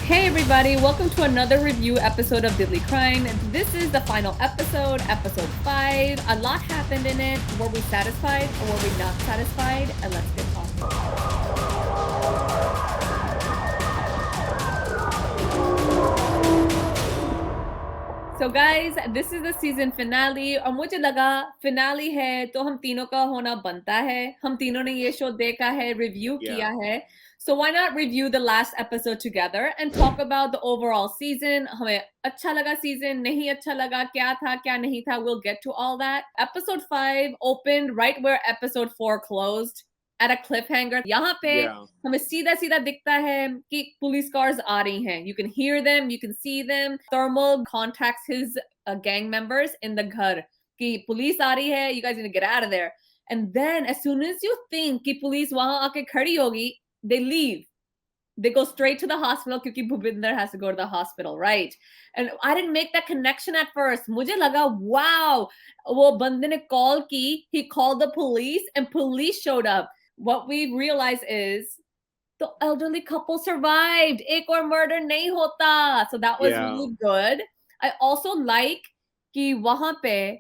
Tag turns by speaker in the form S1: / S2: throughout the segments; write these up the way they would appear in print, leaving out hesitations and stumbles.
S1: Hey everybody, welcome to another review episode of Diddly Crime. This is the final episode, episode 5. A lot happened in it. Were we satisfied or were we not satisfied? And let's get talking. So guys, this is the season finale और मुझे लगा finale है तो हम तीनों का होना बनता है. हम तीनों ने ये शो देखा है, review किया है. So why not review the last episode together and talk about the overall season? हमें अच्छा लगा season, नहीं अच्छा लगा, क्या था, क्या नहीं था. We'll get to all that. Episode 5 opened right where episode 4 closed. At a cliffhanger. यहाँ पे हमें सीधा सीधा दिखता है कि police cars आ रही हैं. You can hear them, you can see them. Thermal contacts his gang members in the घर कि police आ रही है, you guys need to get out of there. And then as soon as you think कि police वहाँ आके खड़ी होगी, they leave. They go straight to the hospital because Bhupendra has to go to the hospital, right? And I didn't make that connection at first. मुझे लगा, wow, वो बंदे ने call की, he called the police and police showed up. What we realize is the elderly couple survived. एक और murder नहीं होता. So that was really good. I also like कि वहाँ पे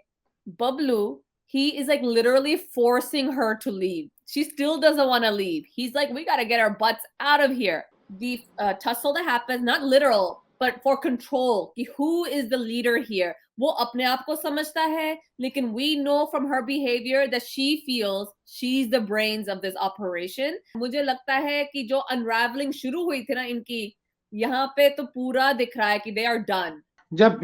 S1: Bablu, he is like literally forcing her to leave. She still doesn't want to leave. He's like, we got to get our butts out of here. The tussle that happens, not literal, but for control. कि who is the leader here? वो अपने आप को समझता है, लेकिन we know from her behavior that she feels she's the brains of this operation. मुझे लगता है कि जो unraveling शुरू हुई थी ना इनकी, यहाँ पे तो पूरा दिख रहा है कि they are done.
S2: जब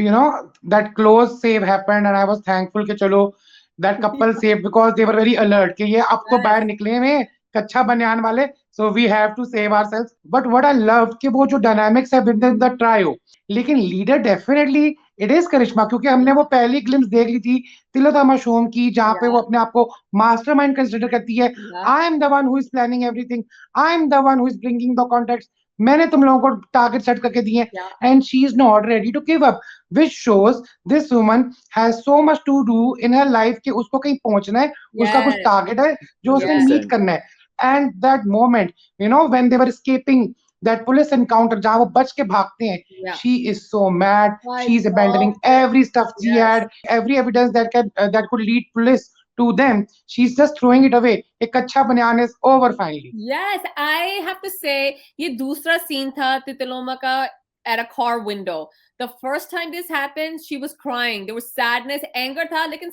S2: that close save happened and I was thankful कि चलो that couple saved because they were very alert कि ये अब तो बाहर निकले में कच्चा बनियान वाले, so we have to save ourselves. But what I loved कि वो जो dynamics है within the trio, लेकिन leader definitely it is करिश्मा, क्योंकि हमने वो पहली glimpse देख ली थी तिलोत्तमा शोम की, जहाँ पे वो अपने आप को mastermind consider करती है. I am the one who is planning everything. I am the one who is bringing the contacts. मैंने तुम लोगों को टारगेट सेट करके दिए and she is not ready to give up, which shows this woman has so much to do in her life कि उसको कहीं पहुंचना है, उसका कुछ टारगेट है जो उसने मीट करना है. And that moment when they were escaping that police encounter जहां वो बच के भागते हैं, she is so mad. She is abandoning every stuff she had, every evidence that could lead police to them. She's just throwing it away. एक अच्छा बनियान is over finally.
S1: Yes, I have to say ये दूसरा scene था तिलोत्तमा का at a car window. The first time this happened, she was crying. There was sadness, anger था, लेकिन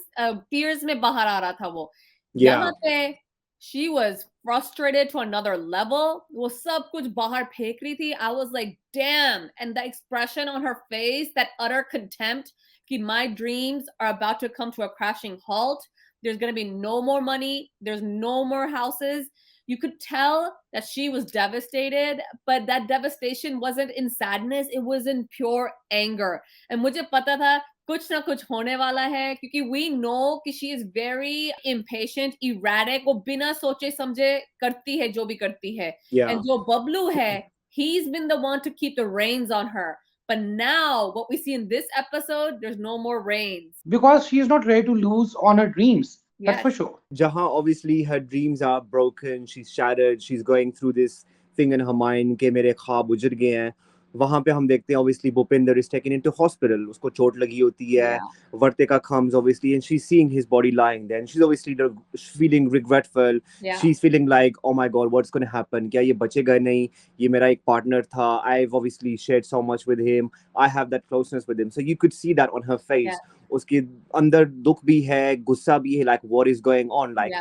S1: tears में बाहर आ रहा था वो. यहाँ पे she was frustrated to another level. वो सब कुछ बाहर फेंक रही थी. I was like, damn. And the expression on her face, that utter contempt कि my dreams are about to come to a crashing halt. There's going to be no more money. There's no more houses. You could tell that she was devastated, but that devastation wasn't in sadness. It was in pure anger. And मुझे पता था कुछ ना कुछ होने वाला है क्योंकि we know कि she is very impatient, erratic. वो बिना सोचे समझे करती है जो भी करती है. And जो बबलू है, he's been the one to keep the reins on her. But now, what we see in this episode, there's no more reins.
S2: Because she is not ready to lose on her dreams. That's for sure.
S3: Jahan, obviously, her dreams are broken. She's shattered. She's going through this thing in her mind कि मेरे ख्वाब उजड़ गए हैं. वहाँ पे हम देखते हैं obviously Bhupendra is taken into hospital. उसको चोट लगी होती है. Vartika comes obviously and she's seeing his body lying there. And she's obviously feeling regretful. She's feeling like, oh my God, what's going to happen? क्या ये बचेगा नहीं? ये मेरा एक partner था. I've obviously shared so much with him. I have that closeness with him. So you could see that on her face. उसके अंदर दुख भी है, गुस्सा भी है, like what is going on? Like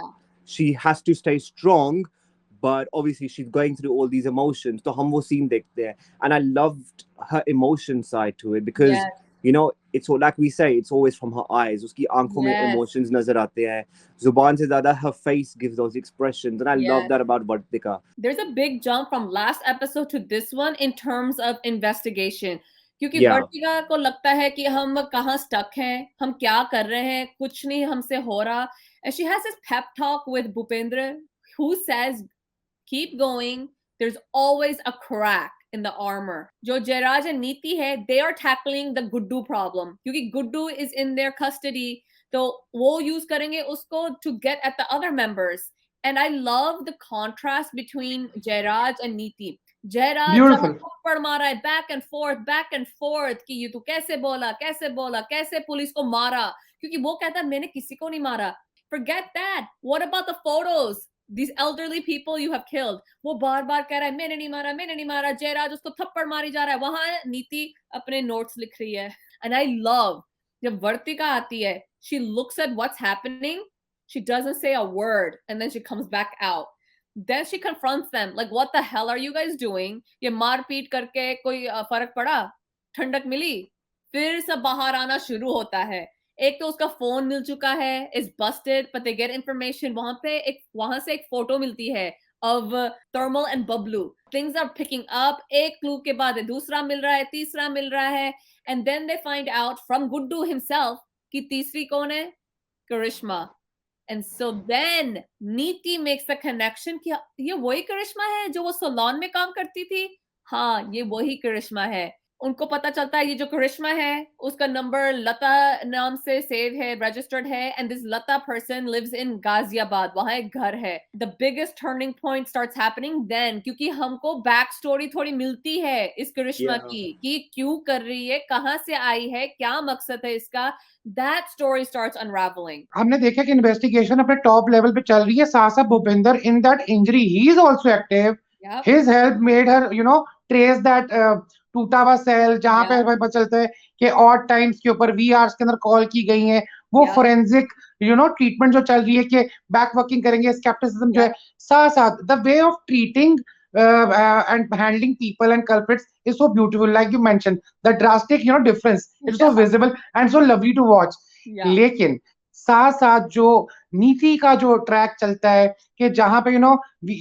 S3: she has to stay strong. But obviously she's going through all these emotions. So हम वो scene देखते हैं. And I loved her emotion side to it because, it's all, like we say, it's always from her eyes. उसकी आंखों में emotions नजर आते हैं. जुबान से ज़्यादा her face gives those expressions. And I love that about Vartika.
S1: There's a big jump from last episode to this one in terms of investigation. क्योंकि वर्तिका को लगता है कि हम कहाँ stuck हैं, हम क्या कर रहे हैं, कुछ नहीं हमसे हो रहा. And she has this pep talk with Bhupendra who says, keep going. There's always a crack in the armor. जो जयराज and नीति है, they are tackling the Guddu problem. क्योंकि Guddu is in their custody, तो वो use करेंगे उसको to get at the other members. And I love the contrast between Jairaj and Neeti. Jayraj जब
S2: Beautiful.
S1: थप्पड़ मारा है बैक एंड फोर्थ कि ये तू कैसे बोला कैसे पुलिस को मारा, क्योंकि वो कहता है मैंने किसी को नहीं मारा. Forget that. What about the photos? These elderly people you have killed. वो बार बार कह रहा है मैंने नहीं मारा. जयराज उसको थप्पड़ मारी जा रहा है. वहां नीति अपने नोट्स लिख रही है. And I love जब वर्तिका आती है, she looks at what's happening, she doesn't say a word, and then she comes back out. Then she confronts them like, what the hell are you guys doing? ये मार पीट करके कोई फर्क पड़ा? ठंडक मिली? फिर सब बाहर आना शुरू होता है. एक तो उसका फोन मिल चुका है, is busted, but they get information. वहां से एक फोटो मिलती है of Thermal and Bablu. Things are picking up. एक क्लू के बाद दूसरा मिल रहा है, तीसरा मिल रहा है, and then they find out from Guddu himself कि तीसरी कौन है? Karishma. And so then Neeti makes the connection कि ये वही करिश्मा है जो वो सलोन में काम करती थी. हाँ, ये वही करिश्मा है. उनको पता चलता है ये जो करिश्मा है उसका नंबर लता नाम से सेव है, रजिस्टर्ड है, and this Lata person lives in Ghaziabad. वहां एक घर है. The biggest turning point starts happening then, क्योंकि हमको बैक स्टोरी थोड़ी मिलती है इस करिश्मा की कि क्यों कर रही है, कहां से आई है, क्या मकसद है इसका. That story starts unraveling.
S2: हमने देखा कि इन्वेस्टिगेशन अपने टॉप लेवल पे चल रही है. साथ साथ Bhupendra in that injury he is also active.
S1: Yep.
S2: His help made her, trace that टूटा हुआ सेल जहां पे
S1: Yeah.
S2: पता चलता है कि ऑड टाइम्स के ऊपर वीआरस के अंदर कॉल की गई हैं. वो
S1: Yeah.
S2: फोरेंसिक ट्रीटमेंट जो चल रही है कि बैक वर्किंग करेंगे, स्केप्टिसिज्म जो है.
S1: Yeah.
S2: साथ साथ the way of treating and handling people and culprits is so beautiful, like you mentioned, the drastic difference, it's so
S1: Yeah.
S2: visible and so lovely to watch.
S1: Yeah.
S2: लेकिन साथ साथ जो नीति का जो ट्रैक चलता है कि जहां पे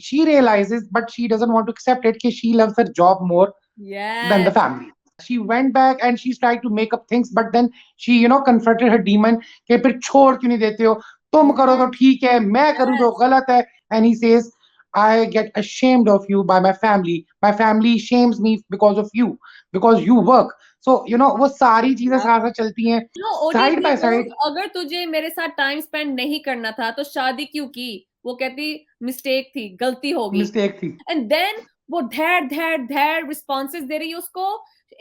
S2: she realizes but she doesn't want to accept it कि she loves her job more than the
S1: Yes.
S2: family. She went back and she tried to make up things, but then she confronted her demon कि फिर छोड़ क्यों नहीं देते हो, तुम करो तो ठीक है, मैं करूं तो गलत है. And he says, I get ashamed of you by my family. My family shames me because of you, because you work. So वो सारी चीजें साथ साथ चलती हैं साइड बाय साइड.
S1: अगर तुझे मेरे साथ टाइम स्पेंड नहीं करना था तो शादी क्यों की? वो कहती मिस्टेक थी, गलती होगी.
S2: मिस्टेक थी.
S1: And then वो धैर responses दे रही है उसको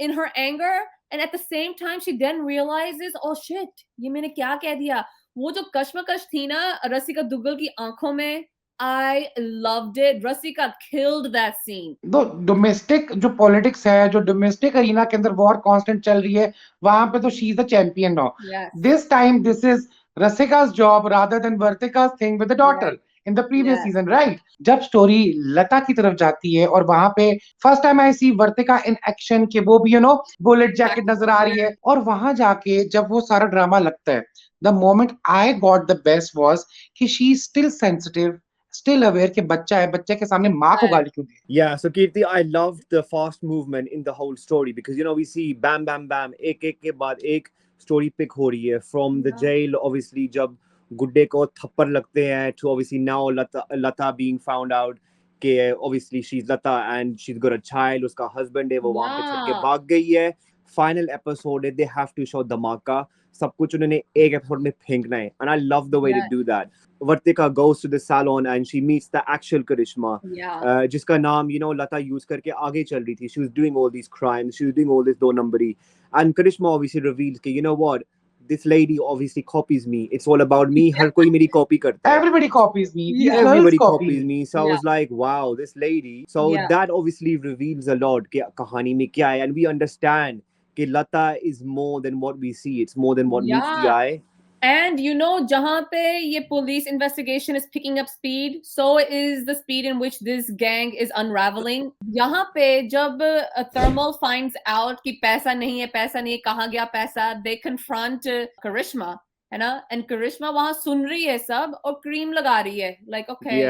S1: in her anger, and at the same time she then realizes, oh shit, ये मैंने क्या कह दिया. वो जो कश्मकश थी ना रसिका दुग्गल की आंखों में, I loved it. Rasika killed that scene.
S2: तो डोमेस्टिक जो पॉलिटिक्स है, जो डोमेस्टिक अरीना के अंदर वॉर कांस्टेंट चल रही है, वहां पे तो she is the champion now. This time this is रसिका's job rather than Vartika's thing with the daughter in the previous season, right? जब स्टोरी लता की तरफ जाती है और वहां पे first time I see Vartika in action कि वो भी बुलेट जैकेट नजर आ रही है, और वहां जाके जब वो सारा ड्रामा लगता है, the moment I got the best was कि she is still sensitive, still aware कि बच्चा है, बच्चे के सामने माँ को गाली क्यों दी.
S3: Yeah, so Kirti, I loved the fast movement in the whole story because we see bam bam bam एक एक के बाद एक story pick हो रही है from the jail, obviously जब गुड्डे को थप्पड़ लगते हैं, to obviously now Lata being found out कि obviously she's Lata and she's got a child, उसका husband है वो वहाँ पे छड़ के भाग गई है. Final episode है, they have to show धमाका, सब कुछ उन्होंने एक एपिसोड में फेंकना है, and I love the way they do that. Vartika goes to the salon and she meets the actual Karishma, जिसका नाम लता यूज करके आगे चल रही थी. She was doing all these crimes, she was doing all this दो नंबरी, and Karishma obviously reveals कि what, this lady obviously copies me, it's all about me. हर कोई मेरी copy करता है,
S2: everybody copies me,
S3: everybody copies me. So I was like, wow, this lady. So that obviously reveals a lot कि कहानी में क्या है, and we understand कि Lata is more than what we see, it's more than what meets the eye.
S1: And जहां पे ये police investigation is picking up speed, so is the speed in which this gang is unraveling. यहाँ पे जब Thermal finds out कि पैसा नहीं है, कहाँ गया पैसा, they confront Karishma, है ना, and Karishma वहाँ सुन रही है सब और cream लगा रही है, like okay,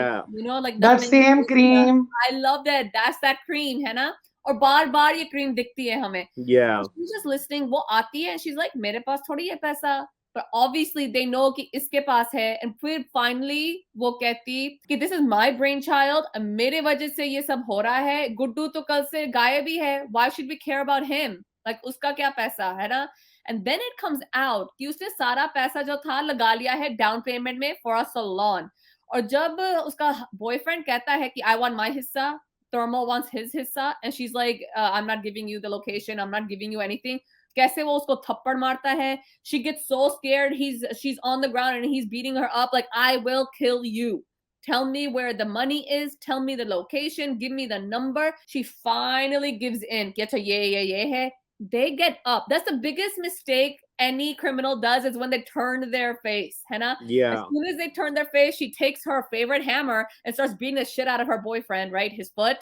S1: like
S2: that same cream.
S1: I love that, that's that cream, है ना, और बार-बार ये cream दिखती है हमें. She's just listening, वो आती है and she's like मेरे पास थोड़ी है पैसा. But obviously they know कि इसके पास है, and फिर finally वो कहती कि this is my brainchild, मेरे वजह से ये सब हो रहा है. गुड्डू तो कल से गायब ही है, why should we care about him? Like उसका क्या पैसा है ना? And then it comes out कि उसने सारा पैसा जो था लगा लिया है down payment में for a salon. और जब उसका boyfriend कहता है कि I want my हिस्सा, Thermal wants his hissa, and she's like, I'm not giving you the location, I'm not giving you anything. कैसे वो उसको थप्पड़ मारता है. She gets so scared. She's on the ground and he's beating her up like, I will kill you. Tell me where the money is. Tell me the location. Give me the number. She finally gives in. Yeah. They get up. That's the biggest mistake any criminal does, is when they turn their face. As soon as they turn their face, she takes her favorite hammer and starts beating the shit out of her boyfriend, right? His foot.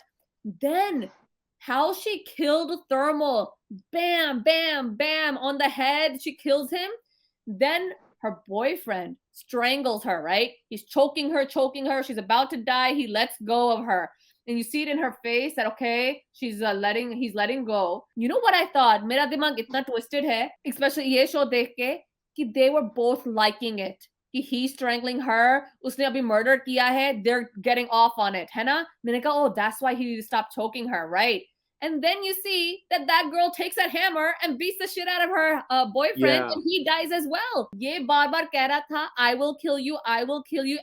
S1: Then how she killed Thermal. Bam, bam, bam on the head. She kills him. Then her boyfriend strangles her, right? He's choking her. She's about to die. He lets go of her. And you see it in her face that, okay, he's letting go. You know what I thought? Mera dimag itna twisted hai, especially ye show dekh ke, कि they were both liking it. कि he's strangling her, उसने अभी murder किया है, they're getting off on it, है ना? मैंने कहा, oh, that's why he stopped choking her, right? And then you see that girl takes that hammer and beats the shit out of her boyfriend, and he dies as well. ये बार-बार कह रहा था, I will kill you,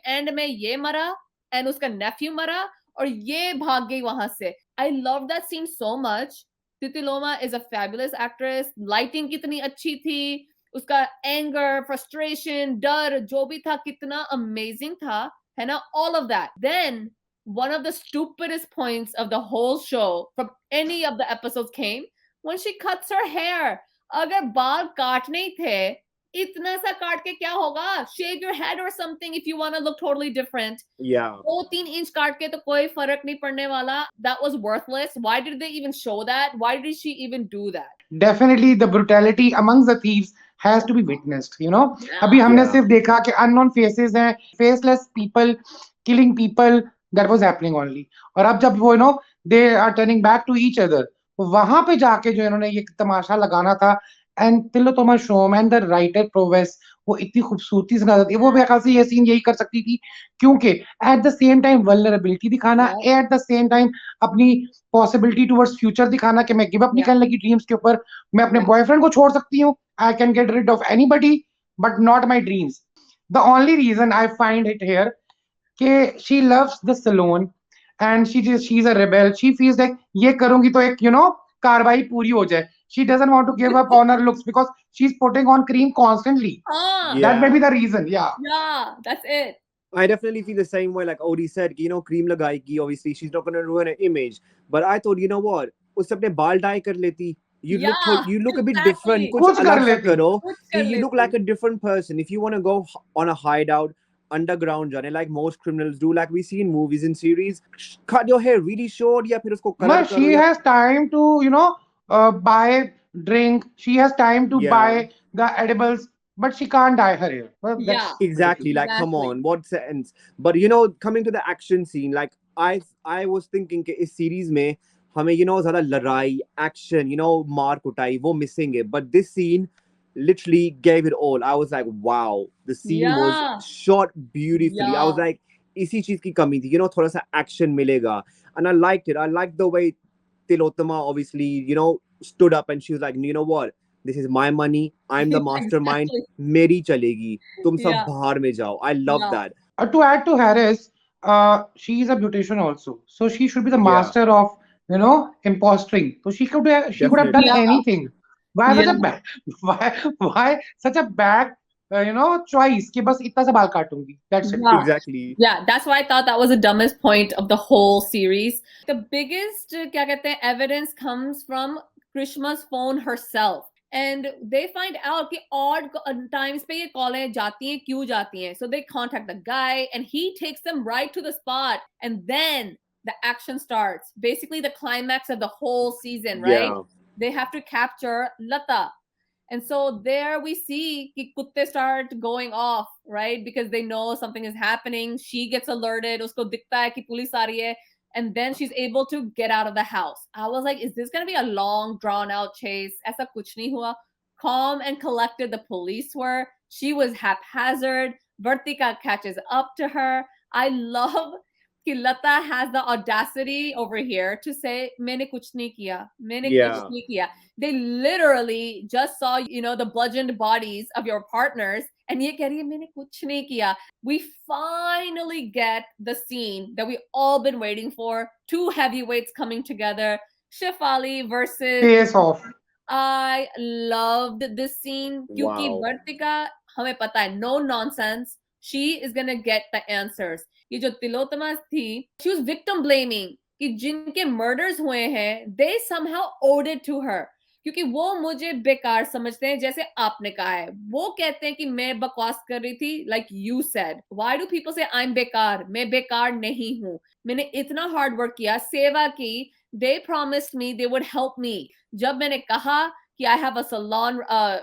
S1: and में ये मरा, and उसका nephew मरा, और ये भाग गई वहां से. I love that scene so much. Titiloma is a fabulous actress. Lighting कितनी अच्छी थी. उसका anger, frustration, डर, जो भी था, कितना amazing था, है ना? All of that. Then one of the stupidest points of the whole show from any of the episodes came when she cuts her hair. अगर बाल काटने ही थे, इतना सा काट के क्या होगा? Shave your head or something if you want to look totally different. 2-3 inch काट के तो कोई फर्क नहीं पड़ने वाला. That was worthless. Why did they even show that? Why did she even do that?
S2: Definitely the brutality amongst the thieves has to be witnessed, you know. अभी हमने सिर्फ देखा कि unknown faces हैं, faceless people killing people. That was happening only. और अब जब वो, you know, they are turning back to each other, वहां पे जाके जो इन्होंने ये तमाशा लगाना था, and Tilottama Shome and the writer prowess, वो इतनी खूबसूरती से नजर, वो मेरे ख्याल से ये सीन यही कर सकती थी, क्योंकि at the same time vulnerability दिखाना, एट द सेम टाइम अपनी पॉसिबिलिटी टुवर्ड्स फ्यूचर दिखाना कि मैं गिव अप नहीं करने लगी ड्रीम्स के ऊपर, मैं अपने बॉयफ्रेंड को छोड़ सकती हूँ, I can get rid of anybody but not my dreams. The only reason I find it here कि she loves the saloon and she's a rebel. She feels like ये करूंगी तो एक, you know, कार्रवाई पूरी हो जाए. She doesn't want to give up on her looks because she's putting on cream constantly. That may be the reason.
S1: Yeah, that's it.
S3: I definitely feel the same way. Like Odie said, you know, cream लगाएगी. Obviously, she's not gonna ruin her image. But I thought, you know what? उससे अपने बाल dye कर लेती. You look a bit different. कुछ अलग सा करो. So you look like a different person. If you want to go on a hideout, underground जाने, like most criminals do, like we see in movies and series, cut your hair really short या फिर उसको color करो.
S2: She has time to, you know, buy drink. She has time to buy the edibles, but she can't dye her hair. Well,
S3: exactly. Like, come on, what sense? But you know, coming to the action scene, like I was thinking कि इस series में हमें, you know, ज़्यादा लड़ाई, action, you know, मार कुटाई वो missing है. But this scene literally gave it all. I was like, wow, the scene was shot beautifully. I was like, इसी चीज की कमी थी, you know, थोड़ा सा action मिलेगा. And I liked it. I liked the way Tilottama obviously, you know, stood up and she was like, you know what? This is my money. I'm the mastermind. मेरी चलेगी. तुम सब बाहर में जाओ. I love that.
S2: To add to Harris, she is a beautician also. So she should be the master of, you know, impostering. So she could have done anything. Why such a bad you know, choice कि बस इतना सा बाल काटूंगी. That's it.
S3: Exactly.
S1: Yeah, that's why I thought that was the dumbest point of the whole series. The biggest क्या कहते हैं evidence comes from Krishma's phone herself. And they find out कि odd times पे ये कॉलें जाती हैं, क्यों जाती हैं. So they contact the guy and he takes them right to the spot. And then the action starts. Basically the climax of the whole season, right? They have to capture Lata. And so there we see कि कुत्ते start going off, right? Because they know something is happening. She gets alerted. उसको दिखता है कि police आ रही है. And then she's able to get out of the house. I was like, is this going to be a long, drawn-out chase? ऐसा कुछ नहीं हुआ. Calm and collected the police were. She was haphazard. Vartika catches up to her. I love कि Lata has the audacity over here to say, मैंने कुछ नहीं किया. मैंने कुछ नहीं किया. They literally just saw, you know, the bludgeoned bodies of your partners and ये कह रही है मैंने कुछ नहीं किया. We finally get the scene that we all been waiting for. Two heavyweights coming together. Shefali versus
S2: Face off.
S1: I loved this scene क्योंकि
S3: Wow.
S1: वर्तिका हमें पता है no nonsense. She is gonna get the answers. ये जो तिलोत्तमा थी, she was victim blaming कि जिनके murders हुए हैं, they somehow owed it to her. क्योंकि वो मुझे बेकार समझते हैं जैसे आपने कहा है. वो कहते हैं कि मैं बकवास कर रही थी, like you said. Why do people say I'm बेकार? मैं बेकार नहीं हूँ. मैंने इतना hard work किया, सेवा की. They promised me they would help me. जब मैंने कहा कि I have a salon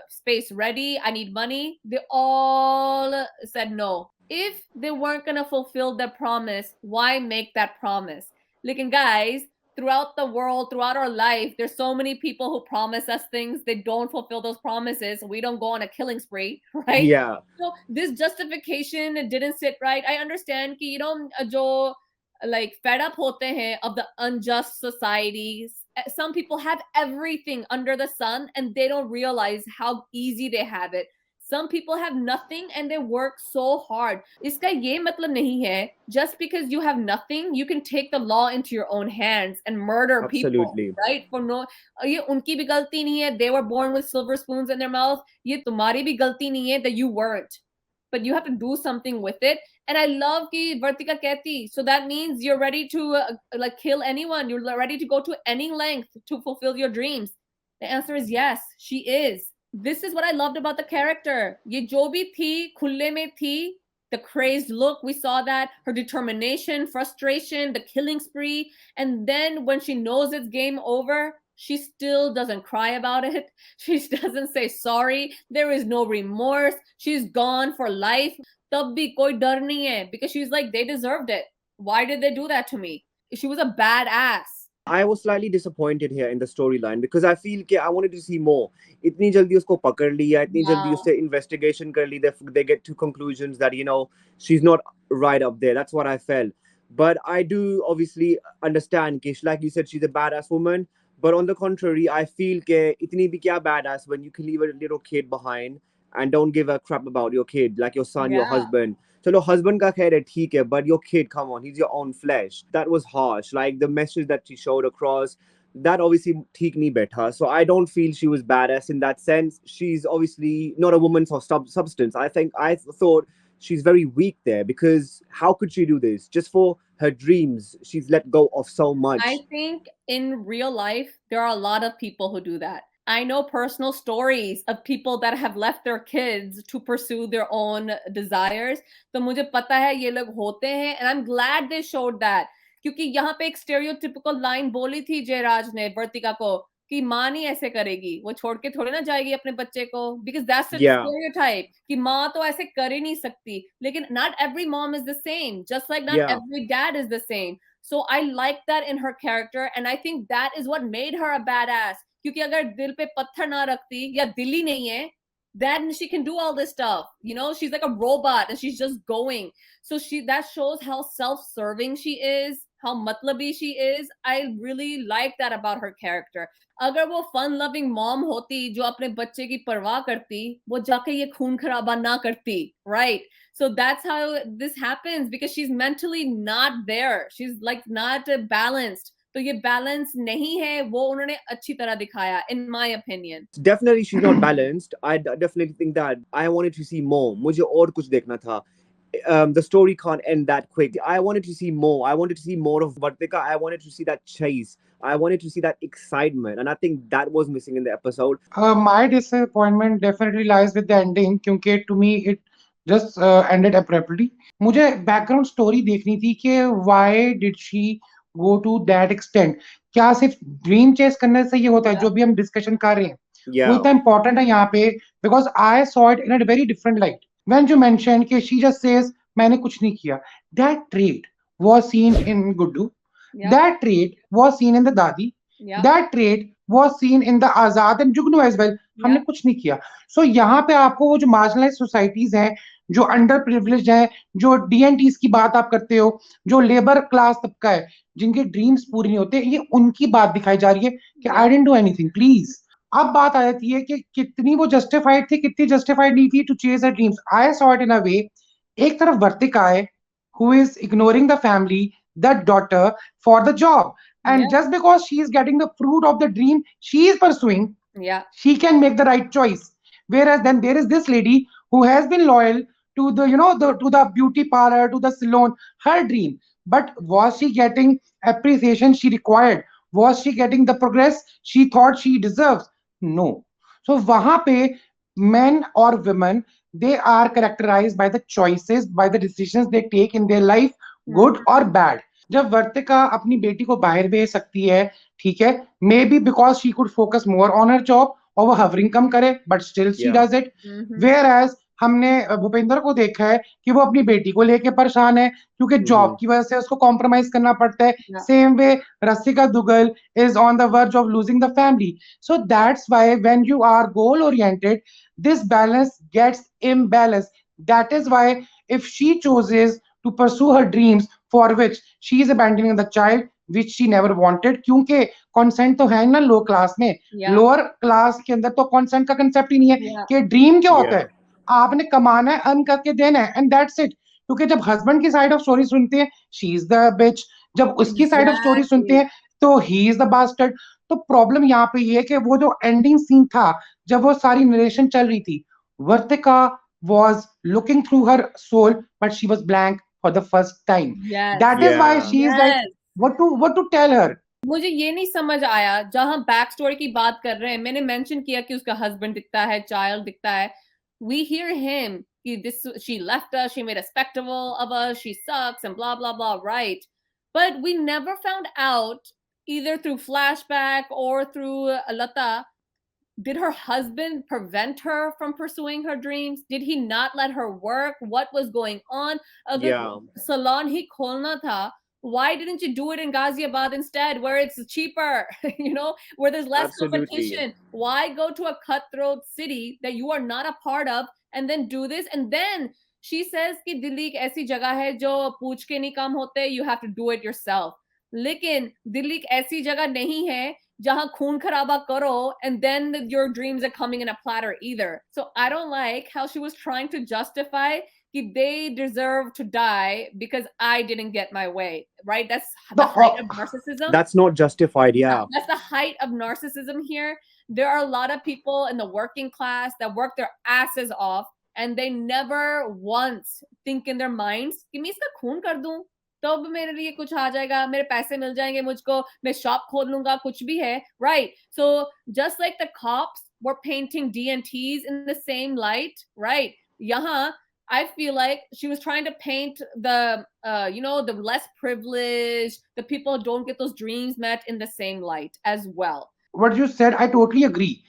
S1: space ready, I need money, they all said no. If they weren't gonna fulfill their promise, why make that promise? Lekin guys, throughout the world, throughout our life, there's so many people who promise us things, they don't fulfill those promises, we don't go on a killing spree, right?
S3: Yeah.
S1: So this justification didn't sit right. I understand कि you know जो like fed up hote hain of the unjust societies. Some people have everything under the sun and they don't realize how easy they have it. Some people have nothing and they work so hard. Iska ye matlab nahi hai just because you have nothing you can take the law into your own hands and murder
S3: Absolutely.
S1: people, right? For no ye unki bhi galti nahi hai, they were born with silver spoons in their mouth. Ye tumhari bhi galti nahi hai that you weren't, but you have to do something with it. And I love ki Vartika kehti, so that means you're ready to like kill anyone, you're ready to go to any length to fulfill your dreams. The answer is yes, she is. This is what I loved about the character. Ye jo bhi thi khulle mein thi, the crazed look, we saw that, her determination, frustration, the killing spree, and then when she knows it's game over, she still doesn't cry about it. She doesn't say sorry. There is no remorse. She's gone for life. Tab bhi koi dar nahi hai because she's like, they deserved it. Why did they do that to me? She was a badass.
S3: I was slightly disappointed here in the storyline because I feel कि I wanted to see more. इतनी जल्दी उसको पकड़ लिया, इतनी जल्दी उससे investigation कर ली, they get to conclusions that you know she's not right up there. That's what I felt. But I do obviously understand कि like you said she's a badass woman. But on the contrary, I feel कि इतनी भी क्या badass when you can leave a little kid behind and don't give a crap about your kid, like your son, your husband. चलो husband का खैर है ठीक है, but your kid, come on, he's your own flesh. That was harsh. Like the message that she showed across, that obviously ठीक नहीं बैठा. So I don't feel she was badass in that sense. She's obviously not a woman for substance. I thought she's very weak there because how could she do this? Just for her dreams, she's let go of so much.
S1: I think in real life, there are a lot of people who do that. I know personal stories of people that have left their kids to pursue their own desires. तो मुझे पता है ये लोग होते हैं, and I'm glad they showed that. क्योंकि यहाँ पे एक stereotypical line बोली थी जयराज ने वर्तिका को कि माँ नहीं ऐसे करेगी, वो छोड़ के थोड़ी ना जाएगी अपने बच्चे को, because that's a stereotype कि माँ तो ऐसे कर ही नहीं सकती. लेकिन not every mom is the same, just like not every dad is the same. So I like that in her character, and I think that is what made her a badass. क्योंकि अगर दिल पे पत्थर ना रखती या दिल ही नहीं है, then she can do all this stuff. You know, she's like a robot and she's just going. So that shows how self-serving she is, how matlabi she is. I really like that about her character. अगर वो fun-loving mom होती जो अपने बच्चे की परवाह करती, वो जाके ये खून खराबा ना करती, right? So that's how this happens because she's mentally not there. She's like not balanced. तो ये balance नहीं है, वो उन्होंने अच्छी तरह दिखाया, in my opinion.
S3: Definitely she's not balanced. I definitely think that I wanted to see more. मुझे और कुछ देखना था. The story can't end that quick. I wanted to see more. I wanted to see more of Vartika. I wanted to see that chase. I wanted to see that excitement. And I think that was missing in the episode.
S2: My disappointment definitely lies with the ending क्योंकि to me it just ended abruptly. मुझे background story देखनी थी कि why did she go to that extent. क्या सिर्फ dream chess करने से ये होता है जो भी हम डिस्कशन कर रहे हैं वो इतना इंपॉर्टेंट है यहाँ पे because I saw it in a very different light when you mention कि शी जस्ट सेज मैंने कुछ नहीं किया that trait was seen in Guddu that trait was seen in the Dadi that trait was seen in the Azad and Jugnu as well हमने कुछ नहीं किया सो यहाँ पे आपको वो जो मार्जिनलाइज सोसाइटीज हैं जो अंडर प्रिविलेज है जो डीएनटीज की बात आप करते हो जो लेबर क्लास तबका है जिनके ड्रीम्स पूरे नहीं होते ये उनकी बात दिखाई जा रही है कि I didn't do anything please अब बात आ जाती है कि कितनी वो जस्टिफाइड थी, कितनी जस्टिफाइड नहीं थी to chase her dreams. I saw it in a way. एक तरफ वर्तिका है who is ignoring the family, the daughter, for the job. And
S1: Yeah.
S2: just because she is getting the fruit of the dream she is pursuing,
S1: Yeah.
S2: she can make the right choice. Whereas then there is this lady who has been loyal to the, to the beauty parlor, to the salon, her dream. But was she getting appreciation she required? Was she getting the progress she thought she deserves? No. So wahan pe men or women, they are characterized by the choices, by the decisions they take in their life, good or bad. जब वर्तिका अपनी बेटी को बाहर भेज सकती है, ठीक है, may be because she could focus more on her job और वो हवरिंग कम करे, but still she does it. Whereas हमने भूपेंद्र को देखा है कि वो अपनी बेटी को लेके परेशान है क्योंकि जॉब की वजह से उसको कॉम्प्रोमाइज करना पड़ता है. Same way Rasika Dugal is on the verge of losing the family. So that's why when you are goal oriented, this balance gets imbalanced. That is why if she chooses to pursue her dreams for which she is abandoning the child which she never wanted, क्योंकि consent तो है ना लो class में, lower class के अंदर तो consent का concept ही नहीं है कि ड्रीम क्या होता है. आपने कमाना है, अर्न करके देना है, एंड दैट्स इट. क्योंकि जब हस्बैंड की साइड ऑफ स्टोरी सुनते हैं, शी इज द बिच. जब उसकी साइड ऑफ स्टोरी सुनते हैं तो ही इज द बास्टर्ड. तो प्रॉब्लम यहाँ पे ये है कि वो जो एंडिंग सीन था, जब वो सारी नरेशन चल रही थी, वर्तिका was looking through her soul, but she was blank for the first time. That is why she is like, what to tell her.
S1: मुझे ये नहीं समझ आया, जहां बैक स्टोरी की बात कर रहे हैं, मैंने मेंशन किया कि उसका हस्बैंड दिखता है, चाइल्ड दिखता है. We hear him कि this she left us, she made a spectacle of us, she sucks and blah blah blah, right? But we never found out, either through flashback or through Lata, did her husband prevent her from pursuing her dreams? Did he not let her work? What was going on? Agar salon hi kholna tha, why didn't you do it in Ghaziabad instead, where it's cheaper, where there's less competition? Why go to a cutthroat city that you are not a part of and then do this? And then she says कि दिल्ली एक ऐसी जगह है जो पूछ के नहीं काम होते, you have to do it yourself. लेकिन दिल्ली एक ऐसी जगह नहीं है जहां खून खराबा करो and then your dreams are coming in a platter either. So I don't like how she was trying to justify that they deserve to die because I didn't get my way, right? That's the height of narcissism.
S3: That's not justified, yeah.
S1: That's the height of narcissism here. There are a lot of people in the working class that work their asses off and they never once think in their minds कि मैं इसका खून कर दूं तो अब मेरे लिए कुछ आ जाएगा, मेरे पैसे मिल जाएंगे मुझको, मैं शॉप खोल लूंगा, कुछ भी है, right? So just like the cops were painting DNTs in the same light, right? Yahan I feel like she was trying to paint the the less privileged, the people who don't get those dreams met in the same light as well.
S2: What you said, I totally agree.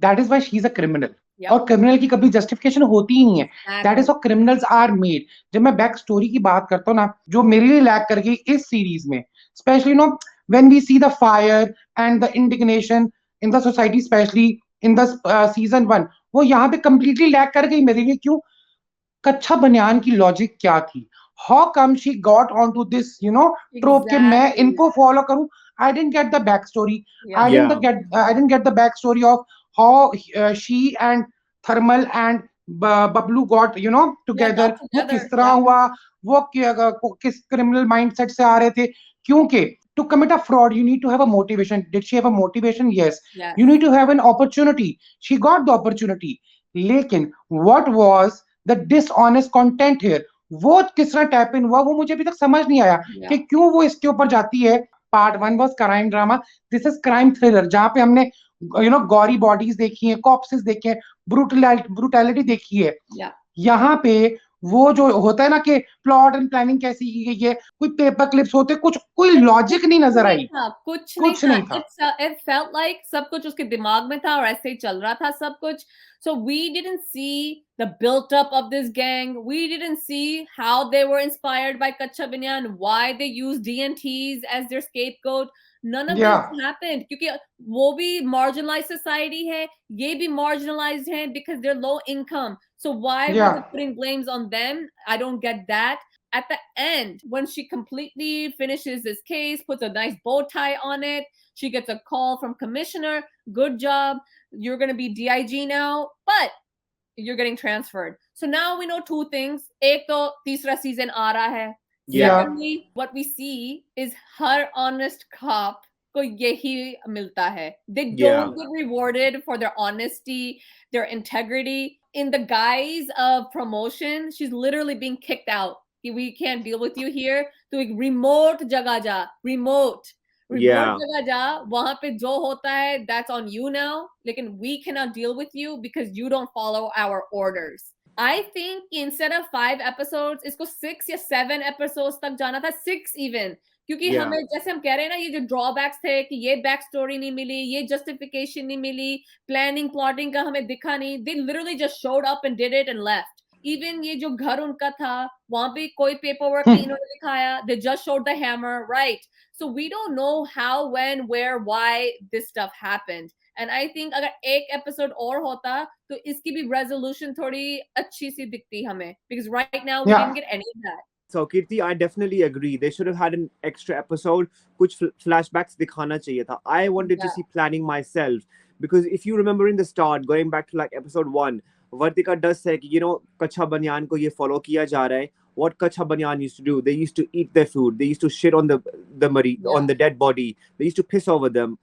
S2: That is why she's a criminal. और criminal की कभी justification होती ही नहीं है. That is how criminals are made. जब मैं back story की बात करता हूँ ना, जो मेरे लिए लैक कर गई इस सीरीज में, specially when we see the fire and the indignation in the society, specially in the season 1, वो यहाँ पे कंप्लीटली लैक कर गई मेरे लिए. क्यों? कच्चा बनियान की लॉजिक क्या थी? How come she got on to this trope के मैं इनको फॉलो करूं? I didn't get the backstory. I didn't get the backstory of how she and Thermal and Bablu got together. वो किस तरह हुआ, वो किस criminal mindset से आ रहे थे? क्योंकि to commit a fraud you need to have a motivation. Did she have a motivation? Yes. You need to have an opportunity. She got the opportunity. लेकिन what was the dishonest content here? वो किस तरह tap in हुआ, वो मुझे अभी तक समझ नहीं आया कि क्यों वो इसके ऊपर जाती है. Part 1 was crime drama, this is crime thriller, जहां पे हमने गॉरी बॉडीज देखी है, कॉप्सेस देखे हैं, ब्रूटैलिटी देखी है. यहाँ पे वो जो होता है ना कि प्लॉट एंड प्लानिंग कैसी की गई है, कोई पेपर क्लिप्स होते, कोई लॉजिक नहीं नजर आई,
S1: कुछ नहीं था. It felt like सब कुछ उसके दिमाग में था और ऐसे ही चल रहा था सब कुछ. So we didn't see the built up of this gang. We didn't see how they were inspired by Kacha Banyan, why they used DNTs as their scapegoat. None of this happened क्योंकि वो भी marginalized society है, ये भी marginalized है because they're low income. So why were they putting blames on them? I don't get that. At the end, when she completely finishes this case, puts a nice bow tie on it, she gets a call from commissioner, good job. you're going to be DIG now, but you're getting transferred. So now we know two things. एक तो तीसरा season आ रहा है.
S3: Yeah.
S1: Secondly, what we see is her honest cop को यही मिलता है. They don't get rewarded for their honesty, their integrity. In the guise of promotion, she's literally being kicked out. We can't deal with you here. तो एक remote जगह जा, remote जगह जा, वहां पे जो होता है, that's on you now. लेकिन we cannot deal with you because you don't follow our orders. I think instead of 5 episodes, इसको 6 या 7 episodes तक जाना था, 6 even. क्योंकि हमें जैसे हम कह रहे हैं ना, ये जो ड्रॉबैक्स थे कि ये बैक स्टोरी नहीं मिली, ये जस्टिफिकेशन नहीं मिली, प्लानिंग प्लॉटिंग का हमें दिखा नहीं. They literally just showed up and did it and left. Even ये जो घर उनका था, वहां पे कोई पेपरवर्क नहीं इन्होंने दिखाया. They just showed the hammer, right? So we don't know how, when, where, why this stuff happened. And I think अगर एक episode और होता तो इसकी भी resolution थोड़ी अच्छी सी दिखती हमें, because right now we didn't get any of that.
S3: So Kirti, I definitely agree. They should have had an extra episode. कुछ flashbacks दिखाना चाहिए था. I wanted to see planning myself, because if you remember in the start, going back to like episode 1, Vartika does say कि कच्चा बनियान को ये follow किया जा रहा है. What कच्चा बनियान used to do? They used to eat their food. They used to shit on on the dead body. They used to piss over them.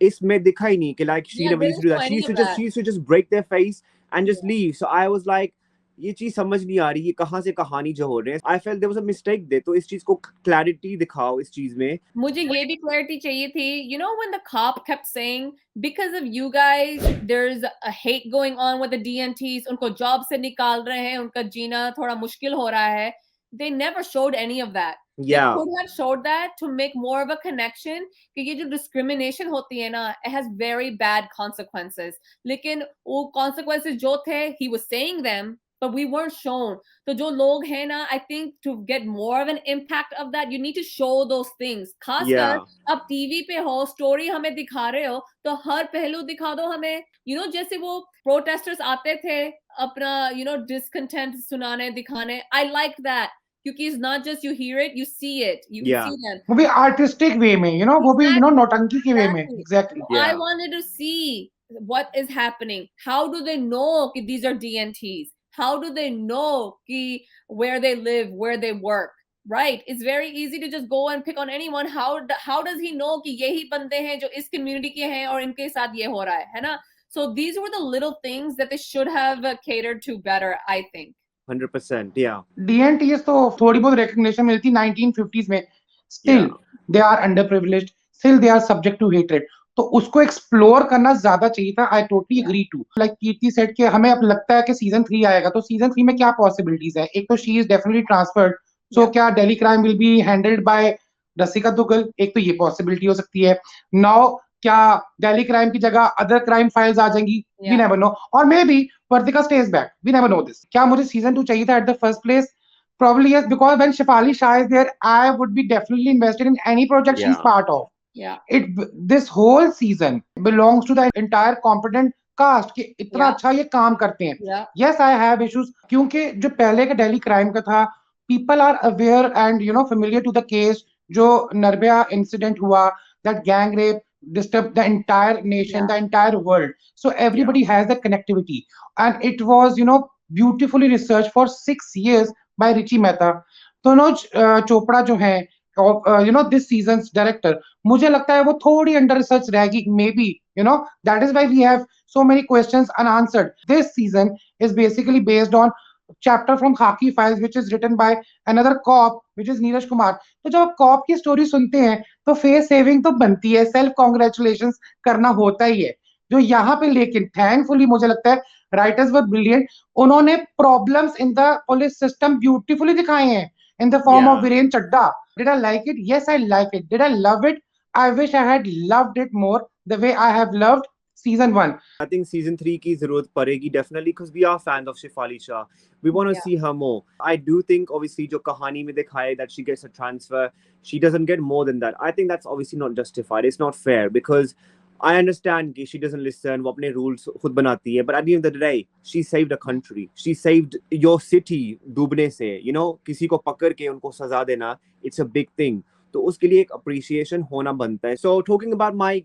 S3: इसमें दिखा ही नहीं कि like she never used to do that. She used to just break their face and just leave. So I was like, ये चीज समझ नहीं आ रही, ये कहाँ से कहानी जो हो रहे हैं. I felt there was a mistake there. तो इस चीज को clarity दिखाओ इस चीज में.
S1: मुझे ये भी clarity चाहिए थी. You know when the cop kept saying, because of you guys, there's a hate going on with the DNTs, उनको job से निकाल रहे हैं, उनका जीना थोड़ा मुश्किल हो रहा है. They never showed any of that.
S3: Yeah.
S1: They could have showed that to make more of a connection. कि ये जो discrimination होती है ना, it has very bad consequences. लेकिन वो consequences जो थे, he was saying them, but we weren't shown. तो जो लोग हैं ना, I think to get more of an impact of that, you need to show those things. खासकर अब TV पे हो, story हमें दिखा रहे हो, तो हर पहलू दिखा दो हमें. जैसे वो protesters आते थे अपना discontent सुनाने दिखाने. I like that. क्योंकि it's not just you hear it, you see it, you see them.
S2: वो भी artistic way में, वो भी नौटंकी के way में. Exactly.
S1: I wanted to see what is happening. How do they know कि these are DNTs? How do they know कि where they live, where they work? Right? It's very easy to just go and pick on anyone. How does he know कि यही बंदे हैं जो इस community के हैं और इनके साथ ये हो रहा है ना? So these were the little things that they should have catered to better, I think.
S3: 100%, yeah.
S2: DNTs तो थोड़ी बहुत recognition मिलती 1950s में. Still, they are underprivileged. Still, they are subject to hatred. तो उसको एक्सप्लोर करना ज्यादा चाहिए था. I totally agree too. Like Kirti said कि हमें अब लगता है कि season 3 आएगा, तो season 3 में क्या possibilities है? एक तो she is definitely transferred. So क्या Delhi crime will be handled by Rasika Dugal? एक तो ये possibility हो सकती है. Now क्या Delhi crime की जगह other crime files आ जाएंगी? We never know. Or maybe Vartika stays back. We never know this. क्या मुझे season 2 चाहिए था at the first place? Probably yes, because when Shefali Shah is there, I would be definitely invested in any project she's part of. This whole season belongs to the entire competent cast कि इतना अच्छा ये काम करते हैं. Yes, I have issues क्योंकि जो पहले का Delhi crime का था, people are aware and familiar to the case. जो Nirbhaya incident हुआ, that gang rape disturbed the entire nation, the entire world. So everybody has that connectivity, and it was beautifully researched for 6 years by Richie Mehta. Tonoj Chopra जो है this season's director, मुझे लगता है वो थोड़ी under research रहेगी. Maybe that is why we have so many questions unanswered. This season is basically based on chapter from Khaki Files, which is written by another cop, which is Neeraj Kumar. तो जब आप cop की story सुनते हैं तो face saving तो बनती है, self congratulations करना होता ही है. जो यहाँ पे लेकिन thankfully मुझे लगता है writers were brilliant. उन्होंने problems in the police system beautifully दिखाए हैं in the form of Viren Chadda. Did I like it? Yes, I like it. Did I love it? I wish I had loved it more the way I have loved season 1.
S3: I think season 3 की जरूरत पड़ेगी definitely because we are fans of Shefali Shah. We want to see her more. I do think obviously जो कहानी में दिखाए that she gets a transfer, she doesn't get more than that. I think that's obviously not justified. It's not fair because I understand कि she doesn't listen, वो अपने rules खुद बनाती है, but at the end of the day, she saved a country. She saved your city डूबने से. किसी को पकड़ के उनको सजा देना, it's a big thing. तो उसके लिए एक appreciation होना बनता है. So talking about my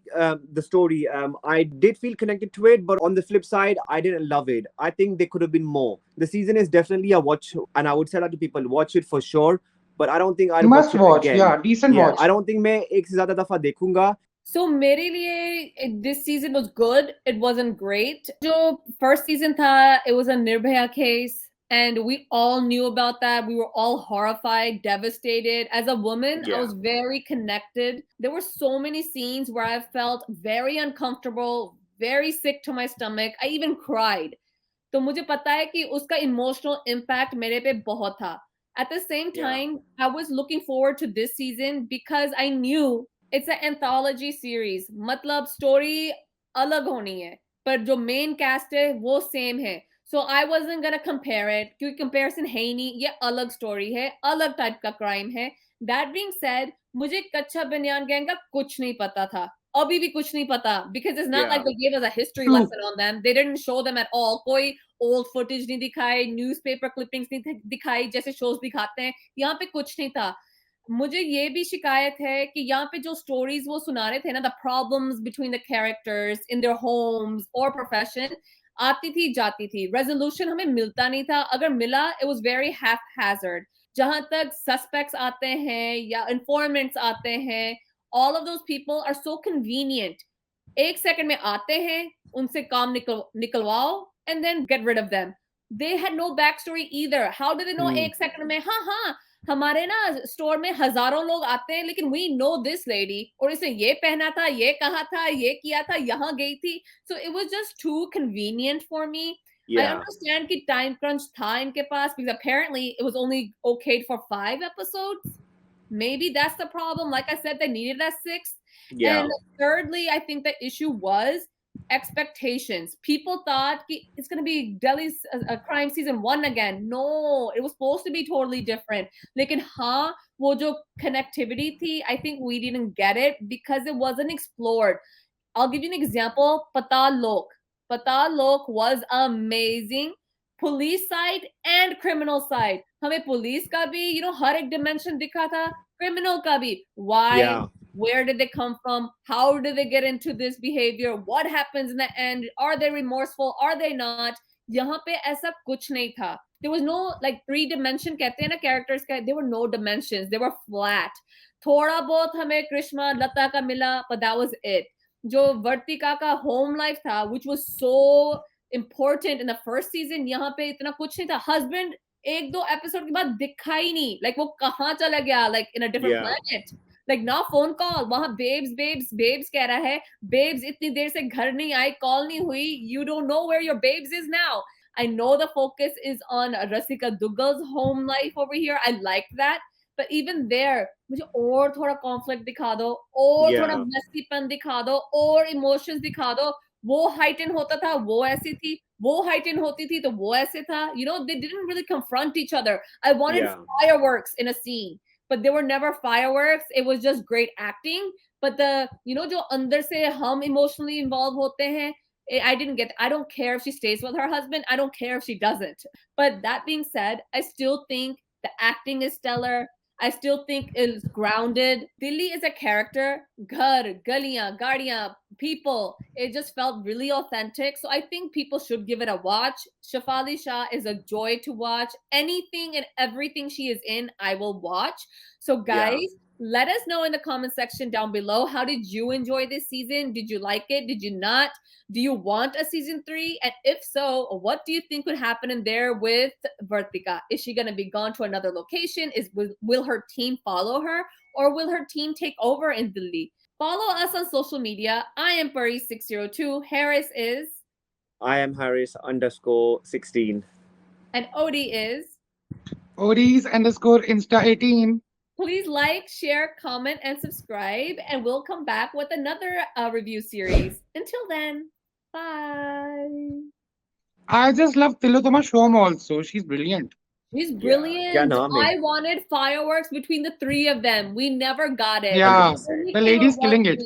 S3: the story, I did feel connected to it, but on the flip side, I didn't love it. I think there could have been more. The season is definitely a watch, and I would say that to people, watch it for sure. But I don't think I'll watch
S2: Must
S3: it
S2: watch,
S3: again.
S2: yeah, decent
S3: Yeah,
S2: watch.
S3: I don't think मैं एक से ज़्यादा दफ़ा देखूंगा.
S1: So मेरे लिए this season was good. It wasn't great. जो first season था, it was a Nirbhaya case. And we all knew about that. We were all horrified, devastated. As a woman, I was very connected. There were so many scenes where I felt very uncomfortable, very sick to my stomach. I even cried. तो मुझे पता है कि उसका emotional impact मेरे पे बहुत था. At the same time, I was looking forward to this season because I knew it's an anthology series. मतलब story अलग होनी है, पर जो main cast है वो same है. So I wasn't gonna compare it क्योंकि comparison है ही नहीं. ये अलग story है, अलग type का crime है. That being said, मुझे कच्चा बनियान गैंग का कुछ नहीं पता था. अभी भी कुछ नहीं पता because it's not like they gave us a history
S2: True.
S1: lesson on them. They didn't show them at all. कोई old footage नहीं दिखाए, newspaper clippings नहीं दिखाई जैसे shows दिखाते हैं. यहाँ पे कुछ नहीं था. मुझे ये भी शिकायत है कि यहाँ पे जो stories वो सुना रहे थे ना, the problems between the characters in their homes or profession, आती थी जाती थी. Resolution हमें मिलता नहीं था. अगर मिला, it was very haphazard. जहां तक suspects आते हैं या informants आते हैं, all of those people are so convenient. एक सेकंड में आते हैं, उनसे काम निकलवाओ and then get rid of them. They had no backstory either. How did they know एक सेकंड में हाँ हमारे ना स्टोर में हजारों लोग आते हैं लेकिन we know this lady और इसने ये पहना था, ये कहा था, ये किया था, यहाँ गई थी. So it was just too convenient for me. I understand कि time crunch था इनके पास because apparently it was only okayed for 5 episodes. Maybe that's the problem. Like I said, they needed that 6th. And thirdly, I think the issue was expectations. People thought it's going to be Delhi's crime season 1 again. No, it was supposed to be totally different. Lekin haan, wo jo connectivity thi, I think we didn't get it because it wasn't explored. I'll give you an example. Patal Lok. Patal Lok was amazing. Police side and criminal side. हमें police का भी, हर एक dimension दिखा था. Criminal का भी. Why? Where did they come from? How did they get into this behavior? What happens in the end? Are they remorseful? Are they not? यहाँ पे ऐसा कुछ नहीं था. There was no like 3 dimension कहते हैं ना characters का. There were no dimensions. They were flat. थोड़ा बहुत हमें कृष्णा लता का मिला, but that was it. जो वर्तिका का home life था, which was so important in the first season, यहाँ पे इतना कुछ नहीं था. Husband 1-2 episode के बाद दिखा ही नहीं. Like वो कहाँ चला गया? Like in a different planet. Like ना phone call, वहाँ babes कह रहा है. Babes इतनी देर से घर नहीं आई, call नहीं हुई. You don't know where your babes is now. I know the focus is on Rasika Dugal's home life over here. I like that. But even there, मुझे और थोड़ा conflict दिखा दो, और थोड़ा messyपन दिखा दो, और emotions दिखा दो. वो heighten होता था, वो ऐसी थी. वो heighten होती थी, तो वो ऐसे था. They didn't really confront each other. I wanted fireworks in a scene, but there were never fireworks. It was just great acting. But जो अंदर से हम emotionally involved होते हैं, I didn't get. I don't care if she stays with her husband. I don't care if she doesn't. But that being said, I still think the acting is stellar. I still think it's grounded. Dilly is a character. Ghar, galiyan, gaadiyan, people. It just felt really authentic. So I think people should give it a watch. Shefali Shah is a joy to watch. Anything and everything she is in, I will watch. So guys, let us know in the comment section down below. How did you enjoy this season? Did you like it? Did you not? Do you want a season 3? And if so, what do you think would happen in there with Vartika? Is she going to be gone to another location? Will her team follow her? Or will her team take over in Delhi? Follow us on social media. I am Paris602. Harris is?
S3: I am Harris_16.
S1: And Odie is?
S2: Odis_Insta18.
S1: Please like, share, comment, and subscribe, and we'll come back with another review series. Until then, bye.
S2: I just love Tilotoma Shom also. She's brilliant.
S1: She's brilliant. I wanted fireworks between the 3 of them. We never got it.
S2: Yeah, the lady's killing it.